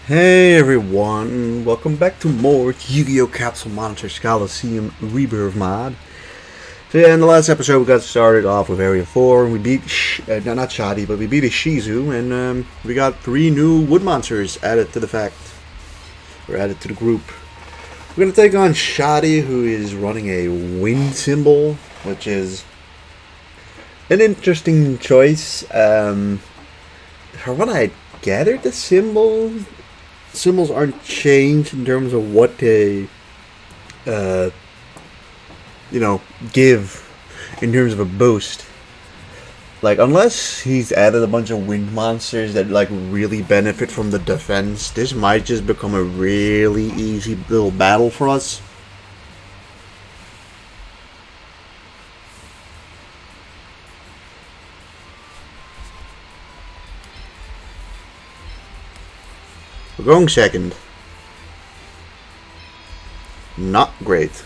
Hey everyone, welcome back to more Yu-Gi-Oh! Capsule Monster Coliseum Rebirth mod. So yeah, in the last episode we got started off with Area 4 and we beat, not Shadi, but we beat a Shizu and we got 3 new wood monsters added to the group. We're going to take on Shadi, who is running a wind symbol, which is an interesting choice. For what I gathered, the symbols aren't changed in terms of what they give in terms of a boost. Like, unless he's added a bunch of wind monsters that like really benefit from the defense, this might just become a really easy little battle for us. We're going second. Not great.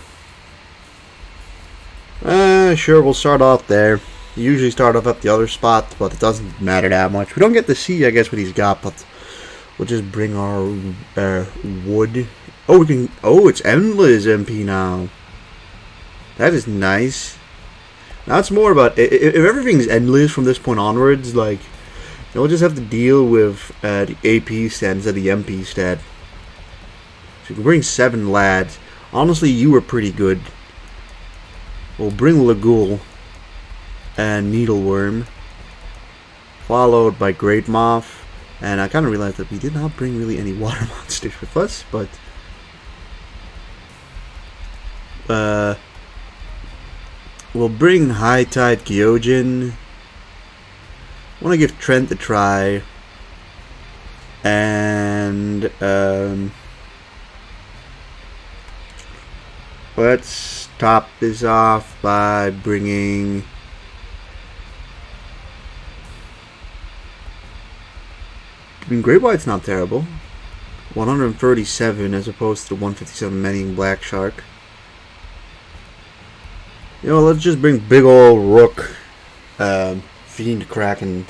Sure, we'll start off there. You usually start off at the other spot, but it doesn't matter that much. We don't get to see, I guess, what he's got, but we'll just bring our wood. Oh, we can. Oh, it's endless MP now. That is nice. Now it's more about if everything's endless from this point onwards, like we'll just have to deal with the AP stat instead of the MP stat. So you can bring 7 lads. Honestly, you were pretty good. We'll bring Lagul and Needleworm, followed by Great Moth. And I kind of realized that we did not bring really any water monsters with us, but we'll bring High Tide Gyojin. I want to give Trent a try, and let's top this off by bringing Great White's not terrible. 137 as opposed to 157 Manning Black Shark. You know, let's just bring big ol' Rook, Fiend Kraken.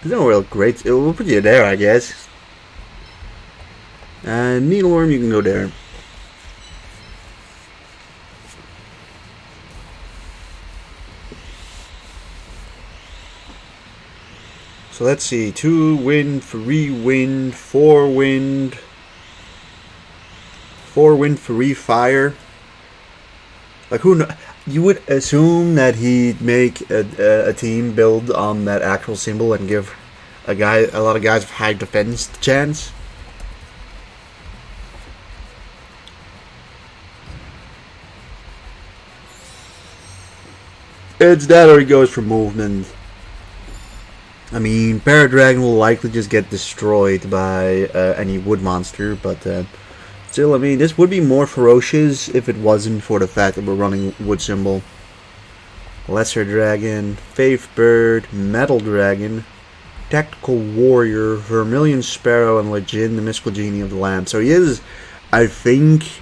There's no real great. We'll put you there, I guess. And Needleworm, you can go there. So let's see. 2 wind, 3 wind, 4 wind, 4 wind, 3 fire. Like, who knows? You would assume that he'd make a team build on that actual symbol and give a lot of guys with high defense the chance. It's that or he goes for movement. I mean, Paradragon will likely just get destroyed by any wood monster, but still, I mean, this would be more ferocious if it wasn't for the fact that we're running wood symbol. Lesser Dragon, Faith Bird, Metal Dragon, Tactical Warrior, Vermilion Sparrow, and Legend, the Mystical Genie of the Lamb. So he is, I think,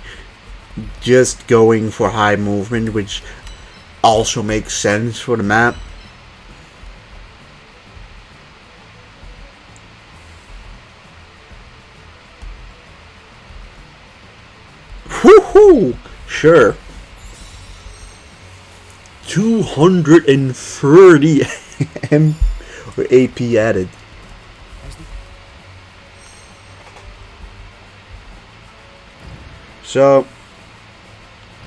just going for high movement, which also makes sense for the map. Woohoo! Sure. 230 M or AP added. So,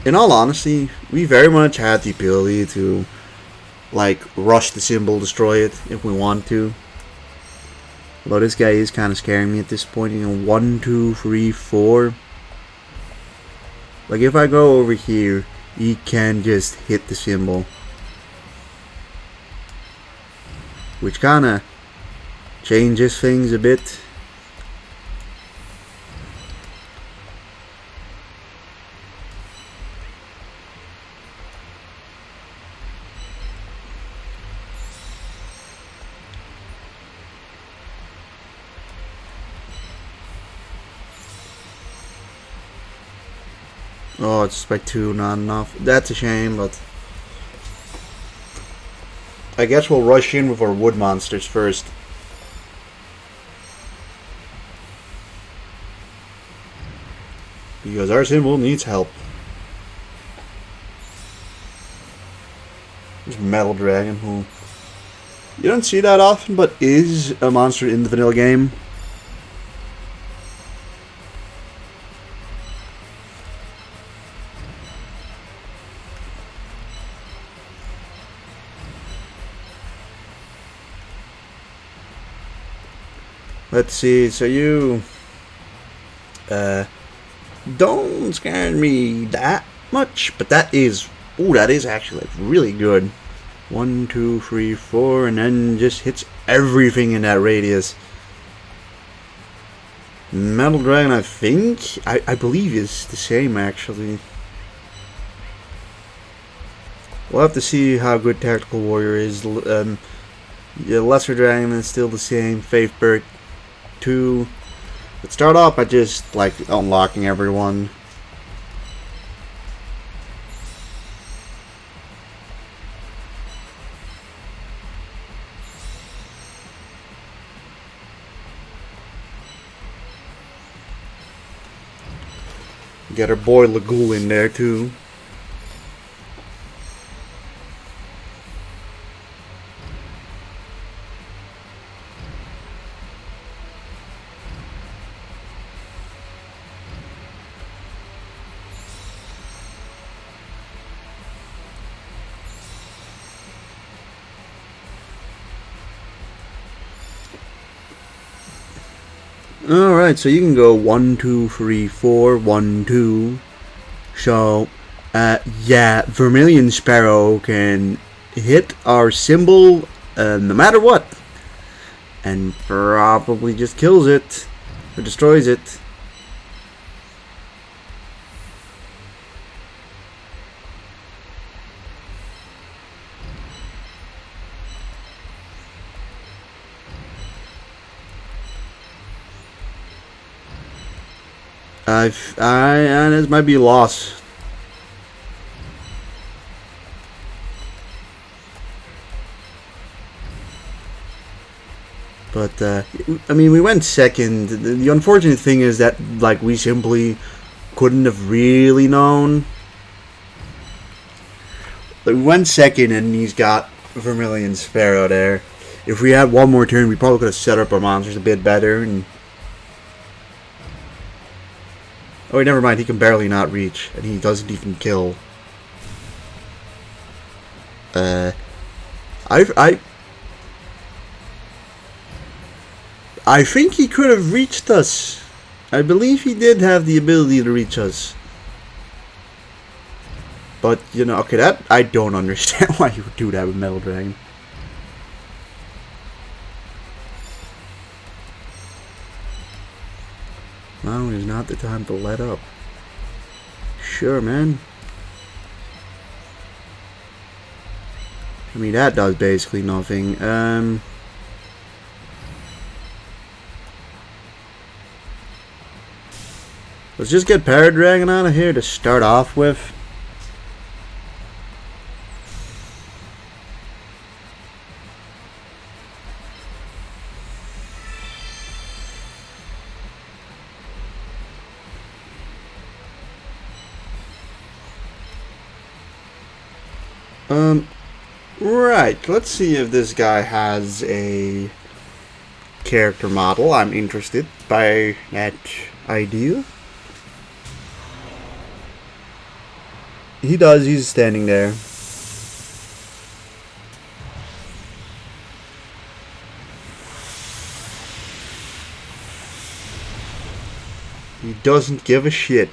in all honesty, we very much had the ability to, like, rush the symbol, destroy it if we want to. Although this guy is kind of scaring me at this point. You know, 1, 2, 3, 4. Like if I go over here, he can just hit the symbol. Which kinda changes things a bit. Oh, it's by 2, not enough. That's a shame, but I guess we'll rush in with our wood monsters first. Because our symbol needs help. There's Metal Dragon, who you don't see that often, but is a monster in the vanilla game. Let's see, so you don't scare me that much, but that is, ooh, that is actually like really good. 1, 2, 3, 4, and then just hits everything in that radius. Metal Dragon, I think, I believe is the same actually. We'll have to see how good Tactical Warrior is. Yeah, Lesser Dragon is still the same. Faith Bird 2. Let's start off by just like unlocking everyone. Get our boy Lagool in there too. Alright, so you can go 1, 2, 3, 4, 1, 2. So, yeah, Vermilion Sparrow can hit our symbol no matter what. And probably just kills it. Or destroys it. This might be a loss. But, I mean, we went second. The unfortunate thing is that, like, we simply couldn't have really known. Like, we went second and he's got Vermilion Sparrow there. If we had one more turn, we probably could have set up our monsters a bit better and... Oh, never mind. He can barely not reach, and he doesn't even kill. I think he could have reached us. I believe he did have the ability to reach us. But, you know, okay, that I don't understand why you would do that with Metal Dragon. Now is not the time to let up. Sure, man. I mean, that does basically nothing. Let's just get Paradragon out of here to start off with. Right, let's see if this guy has a character model. I'm interested by that idea. He does, he's standing there. He doesn't give a shit.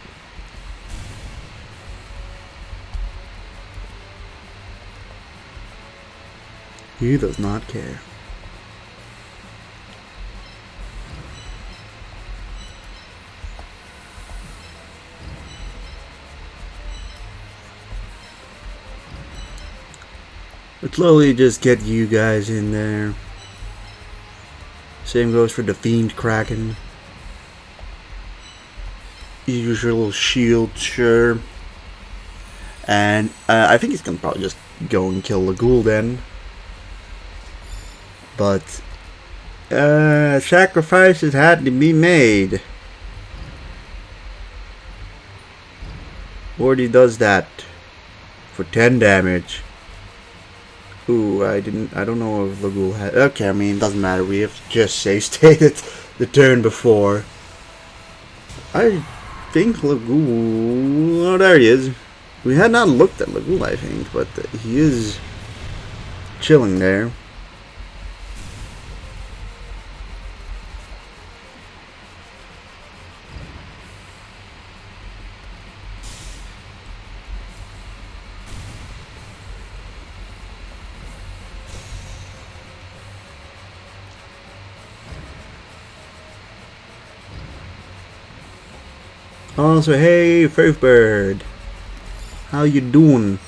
He does not care. But slowly just get you guys in there. Same goes for the Fiend Kraken. Use your little shield, sure. And I think he's gonna probably just go and kill the ghoul then. But sacrifices had to be made. Wardy does that for 10 damage. Ooh, I don't know if the ghoul had. Okay, I mean, it doesn't matter. We have just save stated the turn before. I think Lagool. Oh, there he is. We had not looked at Lagool, I think, but he is chilling there. Also, hey, Faith Bird, how you doing?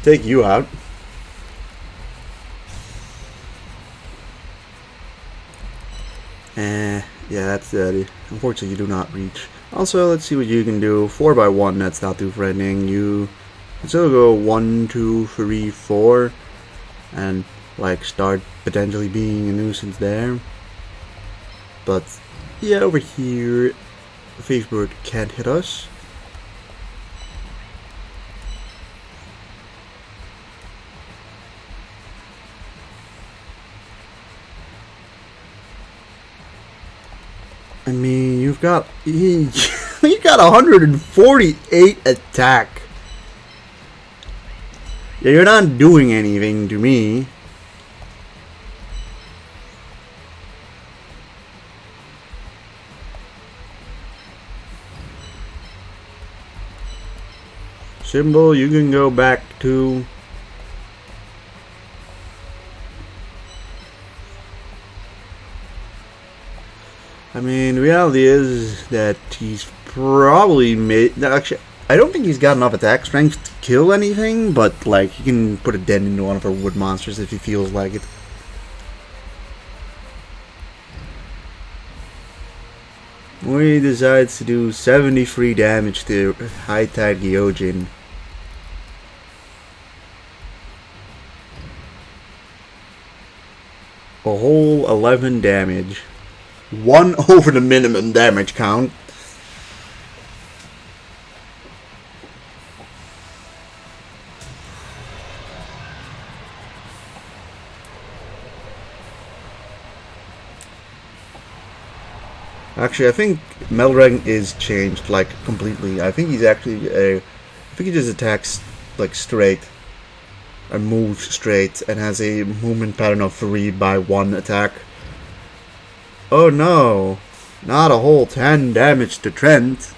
Take you out. Yeah, that's unfortunately you do not reach. Also, let's see what you can do. 4x1, that's not too threatening. You can still go 1, 2, 3, 4. And like start potentially being a nuisance there. But yeah, over here Facebook can't hit us. I mean, you've got you got 148 attack. Yeah, you're not doing anything to me. Symbol, you can go back to. I mean, the reality is that he's probably made. Actually, I don't think he's got enough attack strength to kill anything, but like he can put a dent into one of our wood monsters if he feels like it. Or he decides to do 73 damage to High Tide Gyojin. A whole 11 damage. 1 over the minimum damage count. Actually, I think Melreg is changed like completely. I think he's actually I think he just attacks like straight and moves straight and has a movement pattern of 3 by 1 attack. Oh no, not a whole 10 damage to Trent.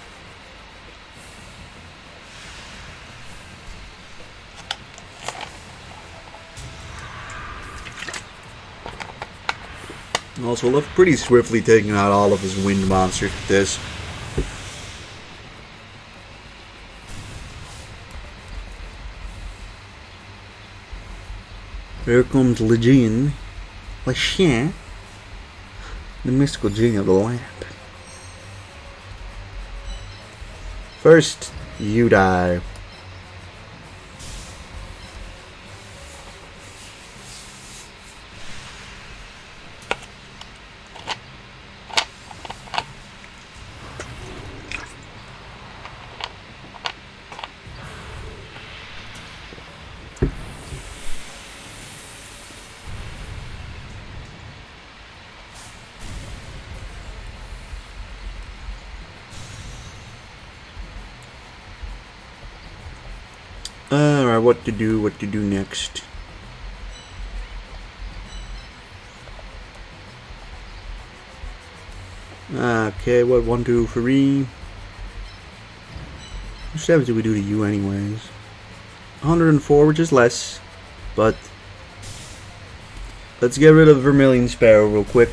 Also, left pretty swiftly taking out all of his wind monsters with this. Here comes Legion, the mystical genie of the lamp. First, you die. Alright, what to do next? Okay, what, 1, 2, 3. How much damage did we do to you anyways? 104, which is less, but let's get rid of Vermilion Sparrow real quick.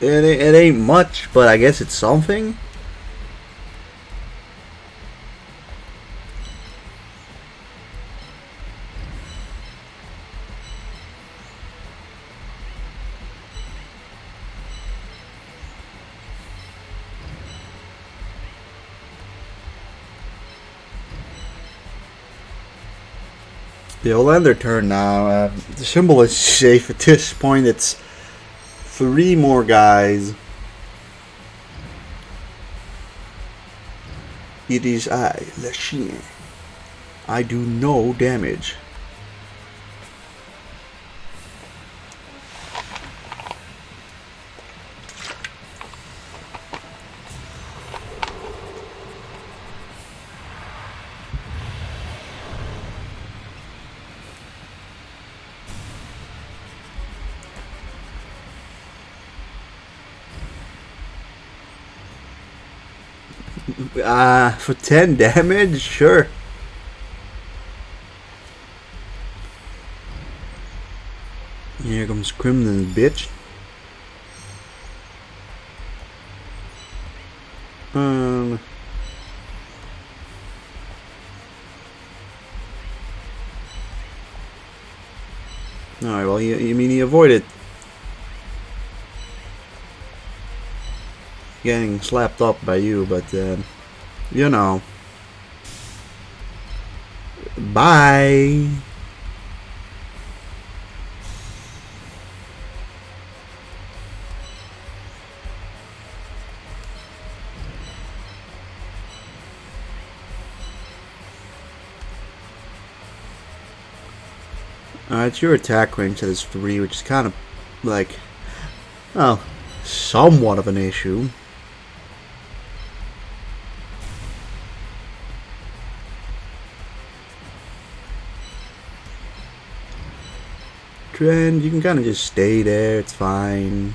It ain't much, but I guess it's something. Yeah, we'll end their turn now. The symbol is safe at this point. It's 3 more guys. It is I, Le Chien. I do no damage. For 10 damage? Sure. Here comes Crimson, bitch. Alright, well, you mean he avoided getting slapped up by you, but, you know. Bye! Alright, your attack range is 3, which is kind of, like, well, somewhat of an issue. Trend, you can kind of just stay there, it's fine.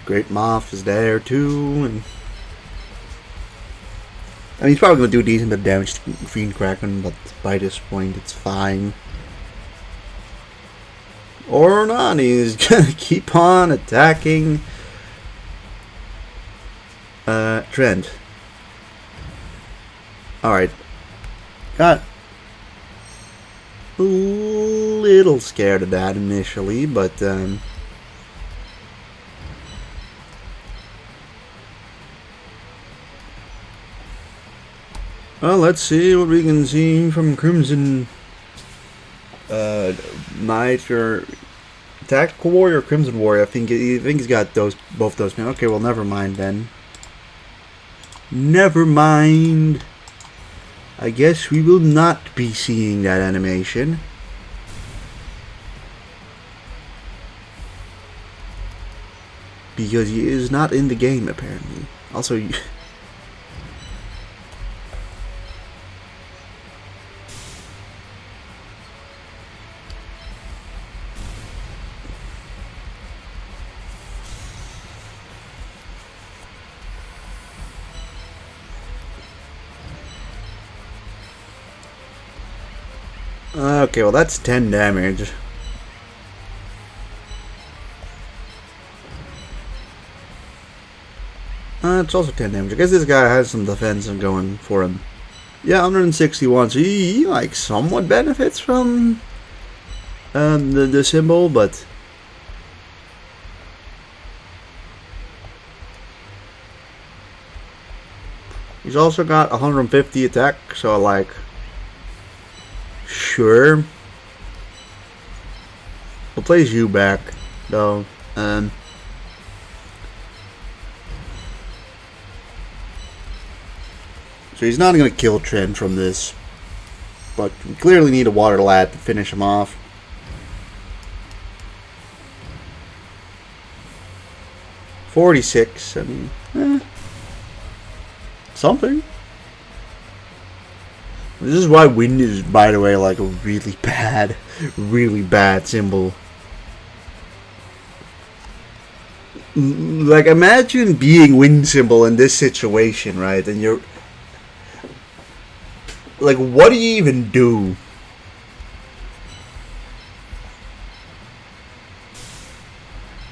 Great Moth is there too, and I mean, he's probably going to do a decent bit of damage to Fiend Kraken, but by this point it's fine. Or not, he's going to keep on attacking Trent. Alright. Got a little scared of that initially, but well, let's see what we can see from Crimson Knight or Tactical Warrior or Crimson Warrior. I think he's got both those. Okay, well, never mind then. Never mind. I guess we will not be seeing that animation. Because he is not in the game, apparently. Also, okay, well, that's 10 damage. It's also 10 damage. I guess this guy has some defense going for him. Yeah, 161, so he like somewhat benefits from the symbol, but he's also got 150 attack, so like, sure. We'll place you back, though. So he's not going to kill Trent from this. But we clearly need a Water Lad to finish him off. 46. I mean, something. This is why wind is, by the way, like a really bad symbol. Like, imagine being wind symbol in this situation, right? And you're like, what do you even do?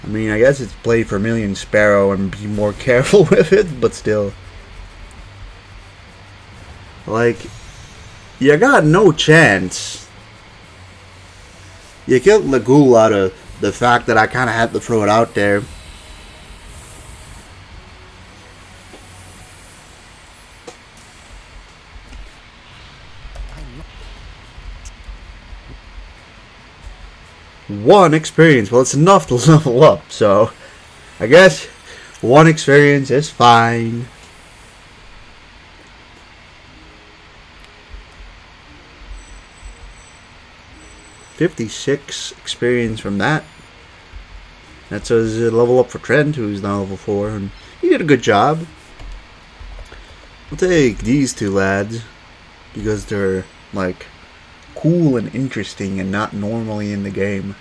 I mean, I guess it's play Vermilion Sparrow and be more careful with it, but still. Like, you got no chance. You killed the ghoul out of the fact that I kind of had to throw it out there. One experience. Well, it's enough to level up, so I guess one experience is fine. $56 experience from that. That's a level up for Trent, who's now level 4, and he did a good job. I'll take these two lads because they're like cool and interesting and not normally in the game.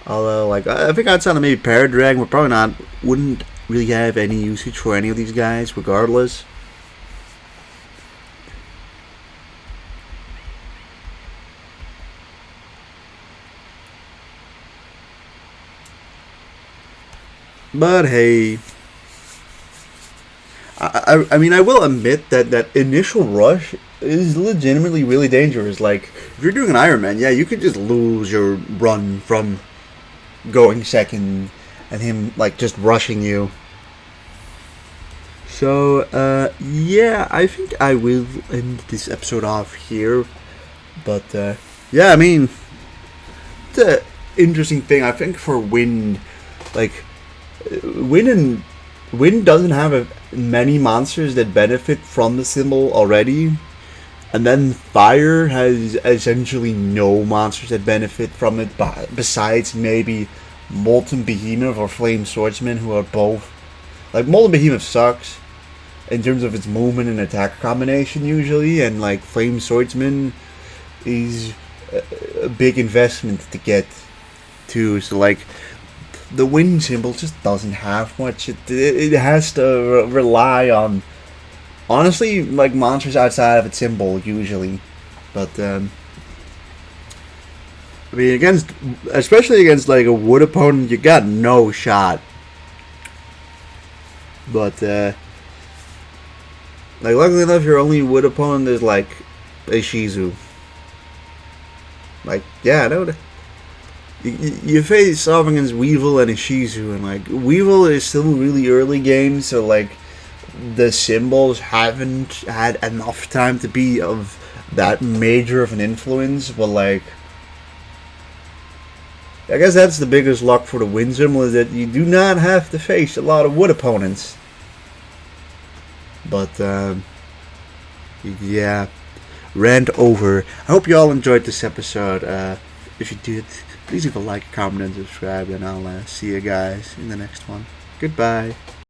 Although, like, I think outside of maybe Paradragon, we probably wouldn't really have any usage for any of these guys, regardless. But hey, I mean, I will admit that initial rush is legitimately really dangerous. Like, if you're doing an Ironman, yeah, you could just lose your run from going second and him, like, just rushing you. So, yeah, I think I will end this episode off here. But, yeah, I mean, it's an interesting thing, I think, for Wind. Like, Wind doesn't have many monsters that benefit from the symbol already. And then Fire has essentially no monsters that benefit from it, besides maybe Molten Behemoth or Flame Swordsman, who are both... Like, Molten Behemoth sucks in terms of its movement and attack combination usually, and like Flame Swordsman is a big investment to get to, so like the wind symbol just doesn't have much. It has to rely on, honestly, like monsters outside of its symbol usually. But I mean, especially against like a wood opponent, you got no shot. But like, luckily enough, your only wood opponent is like a Shizu. Like, yeah, no. You face off against Weevil and a Shizu, and like Weevil is still really early game, so like the symbols haven't had enough time to be of that major of an influence. But like, I guess that's the biggest luck for the wind symbol, is that you do not have to face a lot of wood opponents. But yeah, rant over. I hope you all enjoyed this episode. If you did, please leave a like, comment, and subscribe, and I'll see you guys in the next one. Goodbye.